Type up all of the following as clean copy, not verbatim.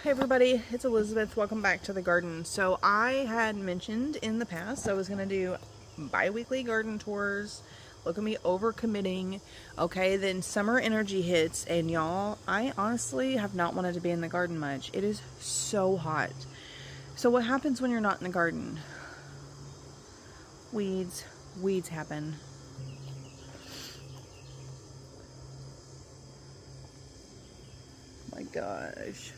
Hey everybody, it's Elizabeth. Welcome back to the garden. So I had mentioned in the past I was going to do bi-weekly garden tours. Look at me overcommitting. Okay, then summer energy hits and y'all, I honestly have not wanted to be in the garden much. It is so hot. So what happens when you're not in the garden? Weeds happen. My gosh.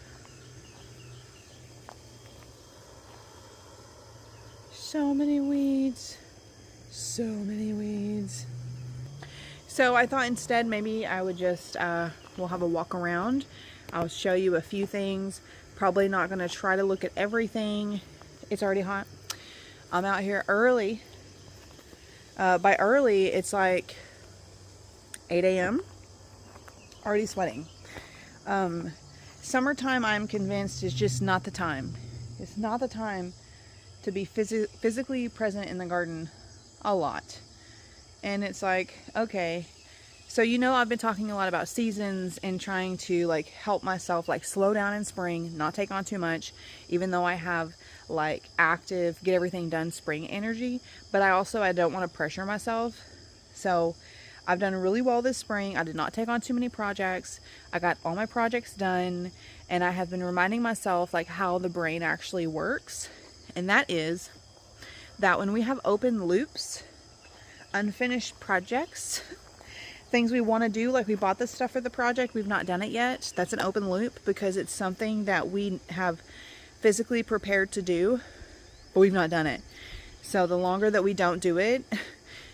So many weeds. So many weeds. So I thought instead maybe I would just, we'll have a walk around. I'll show you a few things. Probably not going to try to look at everything. It's already hot. I'm out here early. By early, it's like 8 a.m. Already sweating. Summertime, I'm convinced, is just not the time. It's not the time to be physically present in the garden a lot. And it's like, okay, so you know I've been talking a lot about seasons and trying to like help myself like slow down in spring, not take on too much, even though I have like active get everything done spring energy, but I don't want to pressure myself. So I've done really well this spring. I did not take on too many projects. I got all my projects done, and I have been reminding myself like how the brain actually works. And that is that when we have open loops, unfinished projects, things we want to do, like we bought this stuff for the project, we've not done it yet. That's an open loop because it's something that we have physically prepared to do, but we've not done it. So the longer that we don't do it,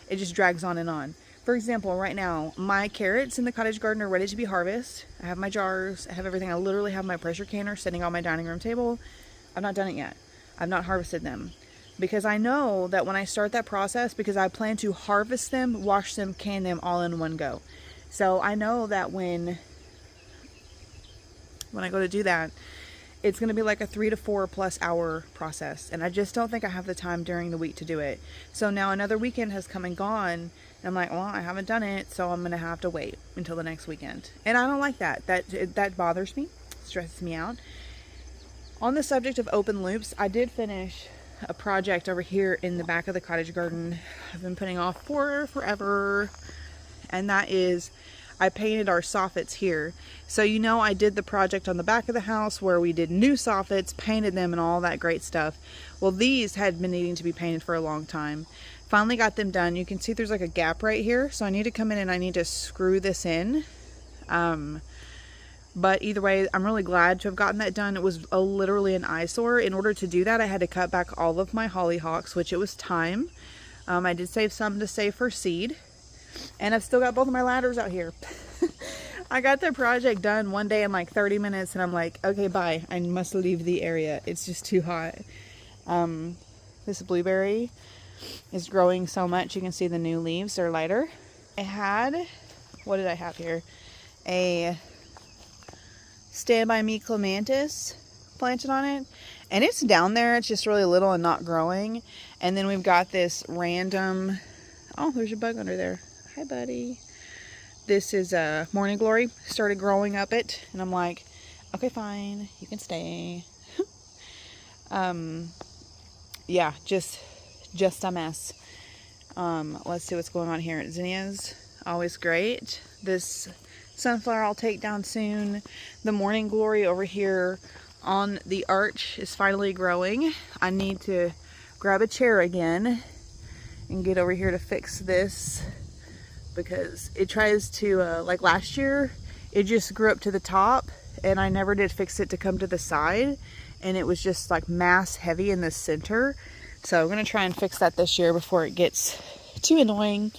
it just drags on and on. For example, right now, my carrots in the cottage garden are ready to be harvested. I have my jars, I have everything. I literally have my pressure canner sitting on my dining room table. I've not done it yet. I've not harvested them because I know that when I start that process, because I plan to harvest them, wash them, can them all in one go. So I know that when I go to do that, it's going to be like a 3 to 4 plus hour process. And I just don't think I have the time during the week to do it. So now another weekend has come and gone. And I'm like, well, I haven't done it. So I'm going to have to wait until the next weekend. And I don't like that. That bothers me, stresses me out. On the subject of open loops, I did finish a project over here in the back of the cottage garden I've been putting off for forever. And that is, I painted our soffits here. So you know I did the project on the back of the house where we did new soffits, painted them and all that great stuff. Well, these had been needing to be painted for a long time. Finally got them done. You can see there's like a gap right here. So I need to come in and I need to screw this in. But either way, I'm really glad to have gotten that done. It was literally an eyesore. In order to do that, I had to cut back all of my hollyhocks, which it was time. I did save some to save for seed. And I've still got both of my ladders out here. I got the project done one day in like 30 minutes and I'm like, okay, bye. I must leave the area. It's just too hot. This blueberry is growing so much. You can see the new leaves are lighter. I had, what did I have here? A Stand By Me clematis planted on it. And it's down there. It's just really little and not growing. And then we've got this random, oh, there's a bug under there. Hi, buddy. This is Morning Glory. Started growing up it. And I'm like, okay, fine. You can stay. Yeah, just a mess. Let's see what's going on here. Zinnias, always great. This sunflower I'll take down soon. The Morning Glory over here on the arch is finally growing. I need to grab a chair again and get over here to fix this because it tries to, like last year, it just grew up to the top and I never did fix it to come to the side, and it was just like mass heavy in the center. So I'm gonna try and fix that this year before it gets too annoying.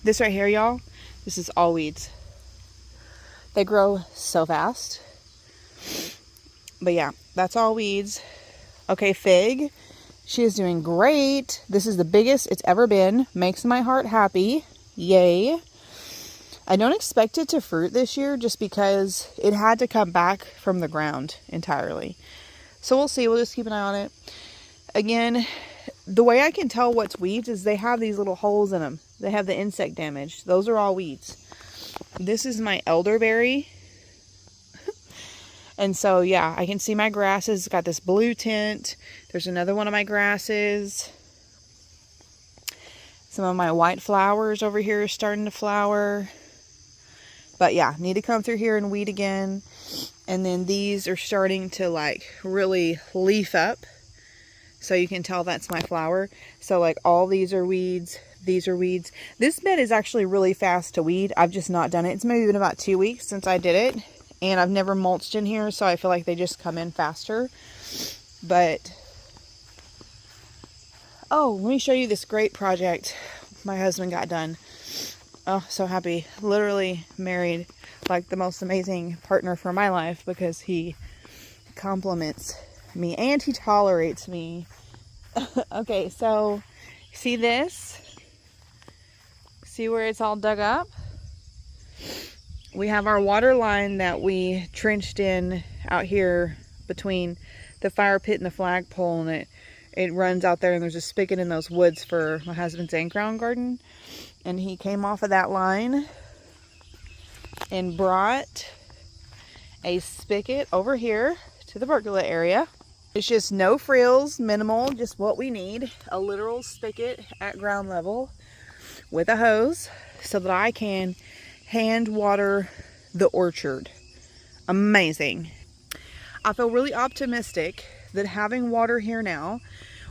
This right here, y'all, this is all weeds. They grow so fast. But yeah, that's all weeds. Okay, fig. She is doing great. This is the biggest it's ever been. Makes my heart happy. Yay. I don't expect it to fruit this year just because it had to come back from the ground entirely. So we'll see. We'll just keep an eye on it. Again, the way I can tell what's weeds is they have these little holes in them. They have the insect damage. Those are all weeds. This is my elderberry. And so, yeah, I can see my grasses. It's got this blue tint. There's another one of my grasses. Some of my white flowers over here are starting to flower. But yeah, need to come through here and weed again. And then these are starting to like really leaf up. So you can tell that's my flower. So like all these are weeds. These are weeds. This bed is actually really fast to weed. I've just not done it. It's maybe been about 2 weeks since I did it. And I've never mulched in here, so I feel like they just come in faster. But, oh, let me show you this great project my husband got done. Oh, so happy. Literally married like the most amazing partner for my life because he compliments me and he tolerates me. Okay, so see this? See where it's all dug up? We have our water line that we trenched in out here between the fire pit and the flagpole, and it runs out there, and there's a spigot in those woods for my husband's in-ground garden. And he came off of that line and brought a spigot over here to the pergola area. It's just no frills, minimal, just what we need. A literal spigot at ground level with a hose so that I can hand water the orchard. Amazing. I feel really optimistic that having water here now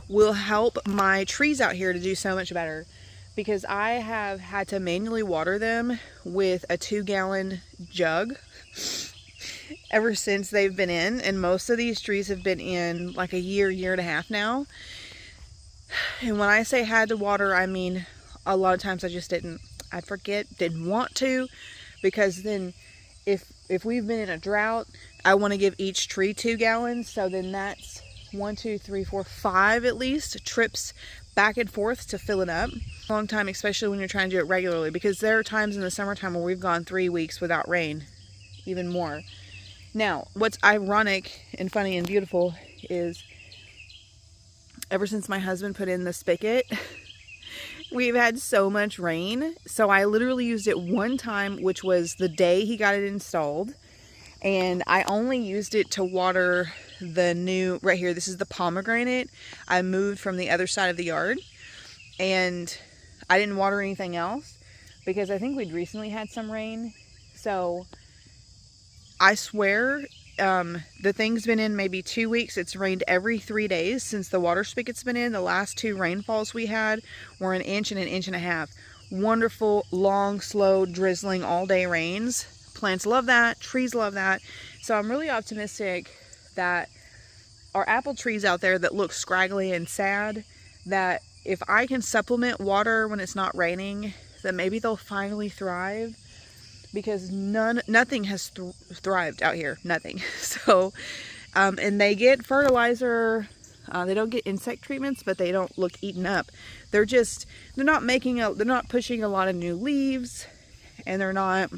will help my trees out here to do so much better, because I have had to manually water them with a 2-gallon jug ever since they've been in, and most of these trees have been in like a year and a half now. And when I say had to water, I mean a lot of times I just didn't. I'd forget, didn't want to, because then if we've been in a drought, I want to give each tree 2 gallons. So then that's 1, 2, 3, 4, 5 at least trips back and forth to fill it up. A long time, especially when you're trying to do it regularly, because there are times in the summertime where we've gone 3 weeks without rain, even more. Now, what's ironic and funny and beautiful is ever since my husband put in the spigot, we've had so much rain. So I literally used it one time, which was the day he got it installed. And I only used it to water the new, right here, this is the pomegranate I moved from the other side of the yard. And I didn't water anything else because I think we'd recently had some rain. So I swear, the thing's been in maybe 2 weeks. It's rained every 3 days since the water spigot's been in. The last 2 rainfalls we had were 1 inch and 1.5 inches. Wonderful, long, slow, drizzling, all-day rains. Plants love that. Trees love that. So I'm really optimistic that our apple trees out there that look scraggly and sad, that if I can supplement water when it's not raining, that maybe they'll finally thrive. Because nothing has thrived out here, nothing. So, and they get fertilizer. They don't get insect treatments, but they don't look eaten up. They're not pushing a lot of new leaves, and they're not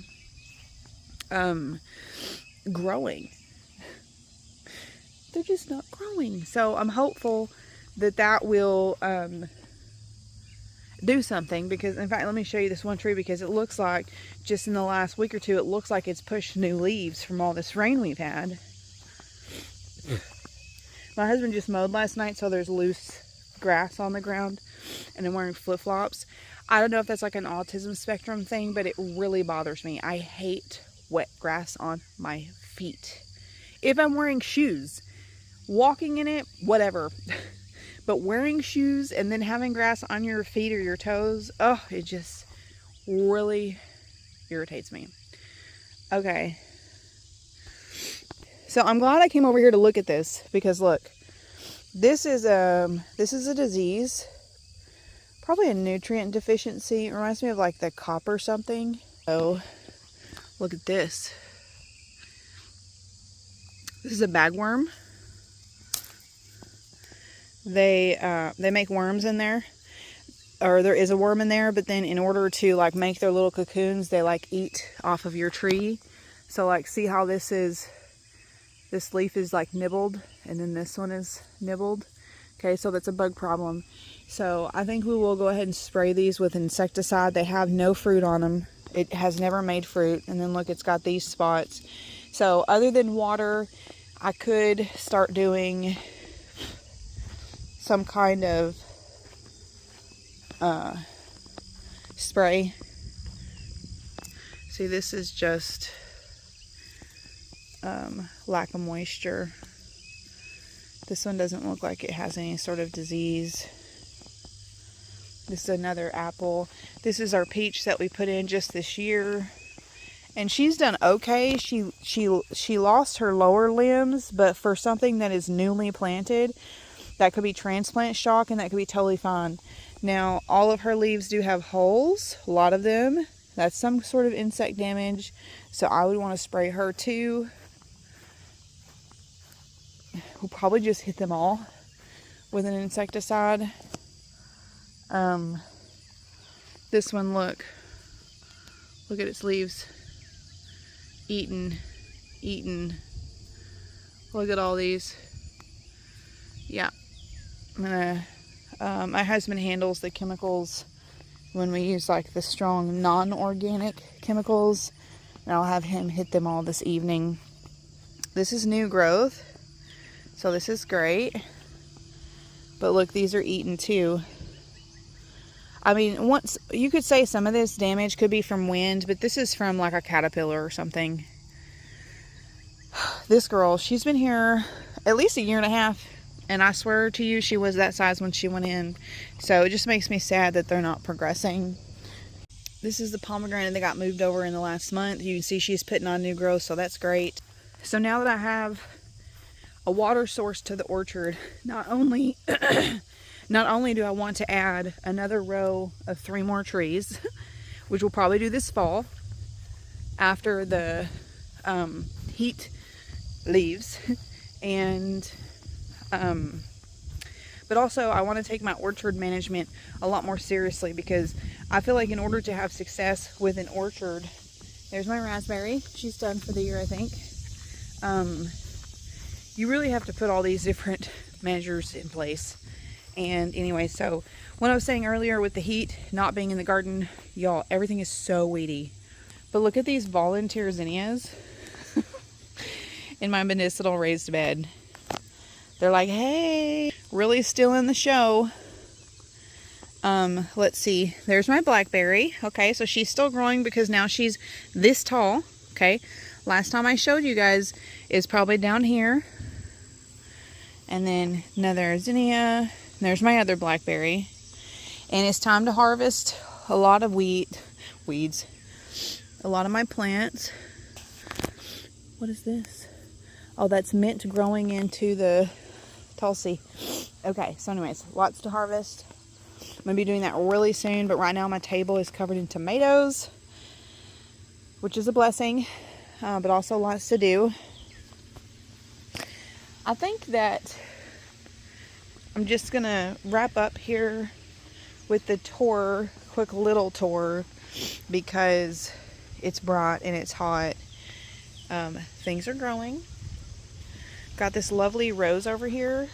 growing. They're just not growing. So I'm hopeful that that will do something, because in fact, let me show you this one tree, because it looks like just in the last week or two, it looks like it's pushed new leaves from all this rain we've had. My husband just mowed last night, so there's loose grass on the ground, and I'm wearing flip-flops. I don't know if that's like an autism spectrum thing, but it really bothers me. I hate wet grass on my feet. If I'm wearing shoes, walking in it, whatever. But wearing shoes and then having grass on your feet or your toes, oh, it just really irritates me. Okay. So I'm glad I came over here to look at this, because look, this is a disease, probably a nutrient deficiency. It reminds me of like the copper something. So look at this. This is a bagworm. They make worms in there, or there is a worm in there, but then in order to like make their little cocoons, they like eat off of your tree. So like, see how this leaf is like nibbled, and then this one is nibbled. Okay, so that's a bug problem. So I think we will go ahead and spray these with insecticide. They have no fruit on them. It has never made fruit. And then look, it's got these spots. So other than water, I could start doing some kind of spray. See, this is just lack of moisture. This one doesn't look like it has any sort of disease. This is another apple. This is our peach that we put in just this year. And she's done okay. She lost her lower limbs, but for something that is newly planted, that could be transplant shock and that could be totally fine. Now, all of her leaves do have holes, a lot of them. That's some sort of insect damage. So I would want to spray her too. We'll probably just hit them all with an insecticide. This one, look at its leaves. Eaten. Look at all these. Yeah. I'm gonna, my husband handles the chemicals when we use like the strong non-organic chemicals, and I'll have him hit them all this evening. This is new growth, so this is great. But look, these are eaten too. I mean, once you could say some of this damage could be from wind, but this is from like a caterpillar or something. This girl, she's been here at least a year and a half, and I swear to you, she was that size when she went in. So it just makes me sad that they're not progressing. This is the pomegranate that got moved over in the last month. You can see she's putting on new growth, so that's great. So now that I have a water source to the orchard, not only do I want to add another row of 3 more trees, which we'll probably do this fall after the heat leaves, and but also I want to take my orchard management a lot more seriously, because I feel like in order to have success with an orchard, there's my raspberry, she's done for the year, I think. You really have to put all these different measures in place. And anyway, so what I was saying earlier with the heat not being in the garden, y'all, everything is so weedy. But look at these volunteer zinnias in my medicinal raised bed. They're like, hey, really still in the show. Let's see, there's my blackberry. Okay, so she's still growing because now she's this tall. Okay, last time I showed you guys is probably down here. And then another zinnia. There's my other blackberry. And it's time to harvest a lot of weeds. A lot of my plants. What is this? Oh, that's mint growing into the Tulsi. Okay, so anyways, lots to harvest. I'm going to be doing that really soon, but right now my table is covered in tomatoes, which is a blessing, but also lots to do. I think that I'm just going to wrap up here with the tour, quick little tour, because it's bright and it's hot. Things are growing. Got this lovely rose over here.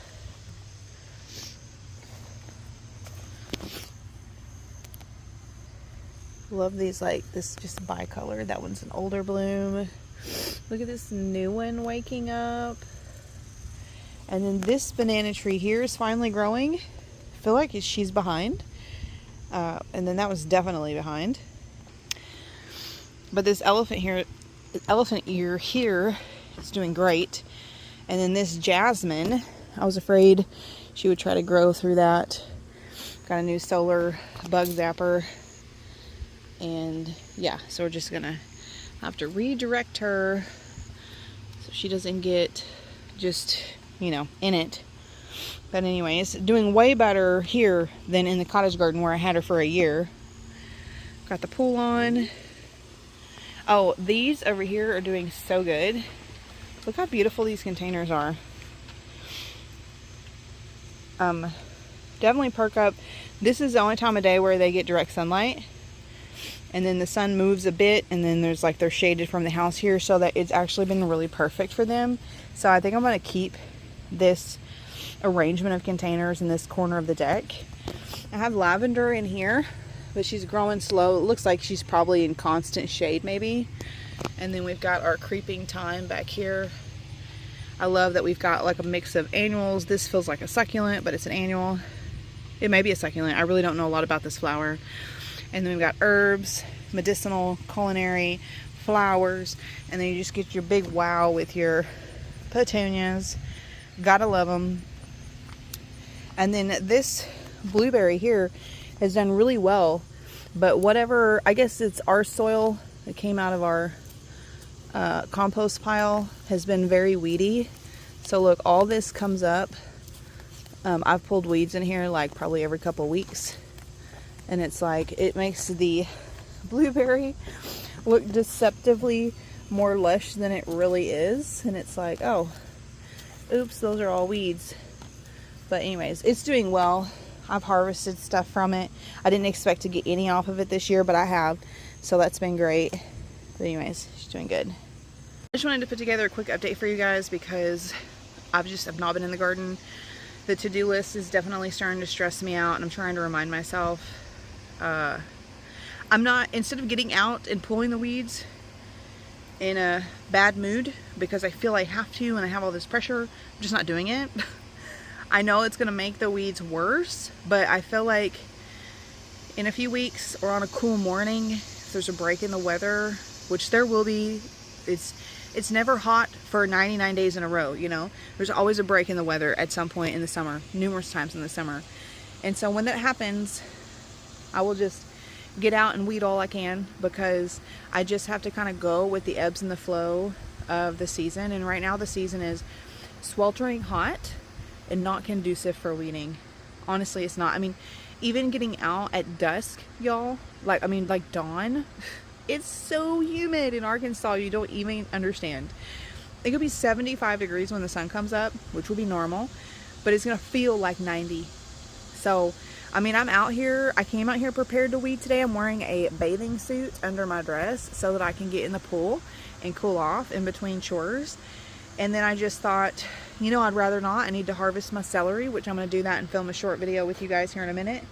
Love these, like this just bicolor. That one's an older bloom. Look at this new one waking up. And then this banana tree here is finally growing. I feel like she's behind. And then that was definitely behind. But this elephant ear here is doing great. And then this jasmine, I was afraid she would try to grow through that. Got a new solar bug zapper. And yeah, so we're just gonna have to redirect her so she doesn't get just, you know, in it. But anyways, doing way better here than in the cottage garden where I had her for a year. Got the pool on. Oh, these over here are doing so good. Look how beautiful these containers are. Definitely perk up. This is the only time of day where they get direct sunlight. And then the sun moves a bit, and then there's like they're shaded from the house here, so that it's actually been really perfect for them. So I think I'm going to keep this arrangement of containers in this corner of the deck. I have lavender in here, but she's growing slow. It looks like she's probably in constant shade maybe. And then we've got our creeping thyme back here. I love that we've got like a mix of annuals. This feels like a succulent, but it's an annual. It may be a succulent. I really don't know a lot about this flower. And then we've got herbs, medicinal, culinary, flowers, and then you just get your big wow with your petunias. Gotta love them. And then this blueberry here has done really well, but whatever, I guess it's our soil that came out of our compost pile has been very weedy. So look, all this comes up. I've pulled weeds in here like probably every couple of weeks, and it's like it makes the blueberry look deceptively more lush than it really is. And it's like, oh, oops, those are all weeds. But anyways, it's doing well. I've harvested stuff from it. I didn't expect to get any off of it this year, but I have, so that's been great. But anyways, she's doing good. I just wanted to put together a quick update for you guys because I've not been in the garden. The to-do list is definitely starting to stress me out, and I'm trying to remind myself I'm not, instead of getting out and pulling the weeds in a bad mood because I feel I have to and I have all this pressure, I'm just not doing it. I know it's going to make the weeds worse, but I feel like in a few weeks or on a cool morning, if there's a break in the weather, which there will be, it's never hot for 99 days in a row, you know. There's always a break in the weather at some point in the summer, numerous times in the summer. And so when that happens, I will just get out and weed all I can, because I just have to kind of go with the ebbs and the flow of the season. And right now the season is sweltering hot and not conducive for weeding. Honestly, it's not. I mean, even getting out at dusk, y'all, like dawn, it's so humid in Arkansas, you don't even understand. It could be 75 degrees when the sun comes up, which will be normal, but it's gonna feel like 90. So I mean, I'm out here, I came out here prepared to weed today. I'm wearing a bathing suit under my dress so that I can get in the pool and cool off in between chores. And then I just thought, you know, I'd rather not. I need to harvest my celery, which I'm going to do that and film a short video with you guys here in a minute.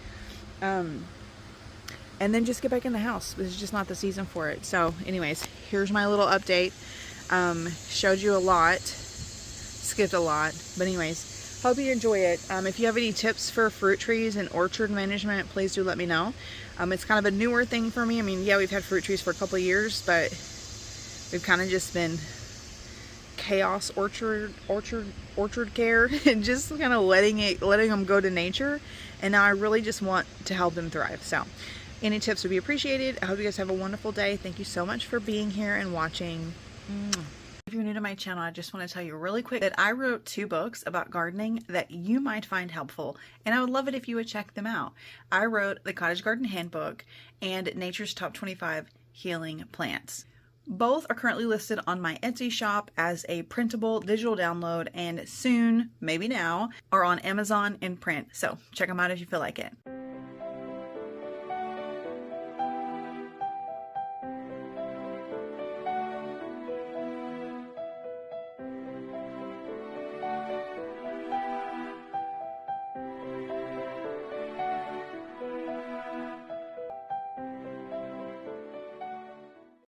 And then just get back in the house. It's just not the season for it. So anyways, here's my little update. Showed you a lot, skipped a lot, but anyways, hope you enjoy it. If you have any tips for fruit trees and orchard management, please do let me know. It's kind of a newer thing for me. I mean, yeah, we've had fruit trees for a couple of years, but we've kind of just been chaos orchard care and just kind of letting them go to nature. And now I really just want to help them thrive. So any tips would be appreciated. I hope you guys have a wonderful day. Thank you so much for being here and watching. If you're new to my channel, I just want to tell you really quick that I wrote 2 books about gardening that you might find helpful, and I would love it if you would check them out. I wrote the Cottage Garden Handbook and Nature's Top 25 Healing Plants. Both are currently listed on my Etsy shop as a printable digital download, and soon, maybe now, are on Amazon in print. So check them out if you feel like it.